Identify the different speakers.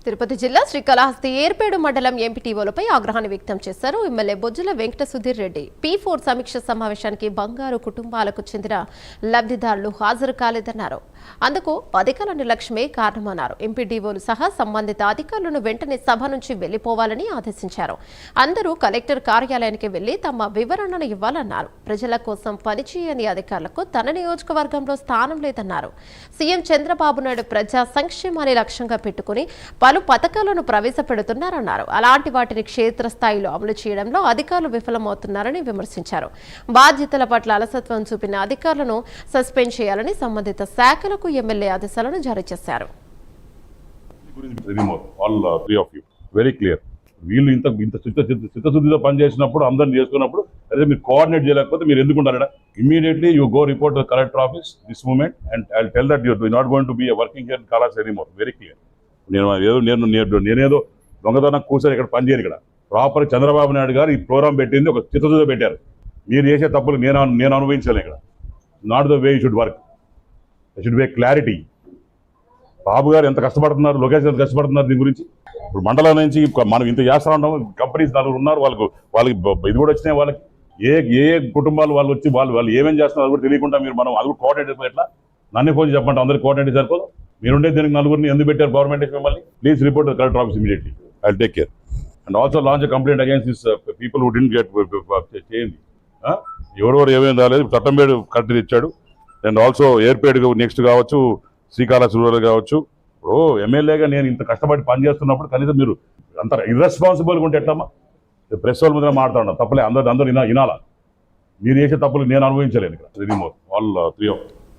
Speaker 1: తిరుపతి జిల్లా శ్రీకాళహస్తి ఏర్పేడు మండలం ఎంపీటీఓలపై ఆగ్రహాన్ని వ్యక్తం చేశారు ఎమ్మెల్యే బొజ్జల వెంకట సుధీర్ రెడ్డి. P4 సమీక్ష సమావేశానికి బంగారు కుటుంబాలకు చెందిన లబ్ధిదారులు హాజరు కాలేదన్నారు. అందుకు అధికారుల నిర్లక్ష్యమే కారణమన్నారు. ఎంపీటీఓలు సహా సంబంధిత అధికారులను వెంటనే సభ నుంచి వెళ్లిపోవాలని ఆదేశించారు. అందరూ కలెక్టర్ కార్యాలయానికి వెళ్లి తమ వివరణను ఇవ్వాలన్నారు. ప్రజల కోసం పనిచేయని అధికారులకు తన నియోజకవర్గంలో స్థానం లేదన్నారు. సీఎం చంద్రబాబు నాయుడు ప్రజా సంక్షేమాన్ని లక్ష్యంగా పెట్టుకుని పలు పథకాలను ప్రవేశపెడుతున్నారన్నారు. అలాంటి వాటిని క్షేత్రస్థాయిలో అమలు చేయడంలో అధికారులు విఫలమవుతున్నారని విమర్శించారు. బాధ్యతల పట్ల అలసత్వం చూపిన అధికారులను సస్పెండ్ చేయాలని సంబంధిత శాఖలకు ఎమ్మెల్యే ఆదేశాలను జారీ చేశారు.
Speaker 2: వీళ్ళు ఇంత చిత్తశుద్ధితో పనిచేసినప్పుడు అందరిని చేసుకున్నప్పుడు అదే మీరు కోఆర్డినేట్ చేయలేకపోతే మీరు ఎందుకు ఉండాలి? Immediately you go report to collector office this moment and I will tell that you do not going to be working here in కళాశాల ఎనీమోర్. Very clear. నేనేదో దొంగతనం కూర్చొని ఇక్కడ పనిచేయను. ఇక్కడ ప్రాపర్ చంద్రబాబు నాయుడు గారు ఈ ప్రోగ్రామ్ పెట్టింది ఒక చిత్తశుద్ధితో పెట్టారు. మీరు చేసే తప్పులు నేను అనుభవించాలి. ఇక్కడ not the way you should work. They should be a clarity. Babu గారు ఎంత కష్టపడుతున్నారు, లోకేష్ ఎంత కష్టపడుతున్నారు దీని గురించి. ఇప్పుడు మండలం నుంచి మనం ఇంత చేస్తూ ఉంటాము. కంపెనీస్ 4 ఉన్నారు, వాళ్ళకి ఇది కూడా వచ్చినాయి. వాళ్ళకి ఏ కుటుంబాలు వాళ్ళు వచ్చి వాళ్ళు ఏమేం చేస్తున్నారు కూడా తెలియకుండా మనం అది కూడా కోఆర్డినేట్ అయిపోయి ఎట్లా? నన్ను ఫోన్ చెప్పండి, అందరికీ కోఆర్డినేట్ సరిపోదు. మీరుండే దీనికి 4 ఎందుకు పెట్టారు గవర్నమెంట్ మిమ్మల్ని? Please report collector office immediately. I take care and also launch complaint against this people who didn't get చేయండి. ఎవరెవరు ఏమేమి రాలేదు. చట్టంపేడు కరెక్ట్ ఇచ్చాడు. అండ్ ఆల్సో ఏర్పేడు నెక్స్ట్ కావచ్చు, శ్రీకాళహస్తి కావచ్చు. ఇప్పుడు ఎమ్మెల్యేగా నేను ఇంత కష్టపడి పనిచేస్తున్నప్పుడు కనీసం మీరు అంత ఇర్రెస్పాన్సిబుల్గా ఉంటే ఎట్లమ్మా? ప్రెస్ వాళ్ళ మీద మాట్లాడడం తప్పలే. అందరూ వినాలా. మీరు చేసే తప్పులు నేను అనుభవించలేను. ఇక్కడ ఆల్ 3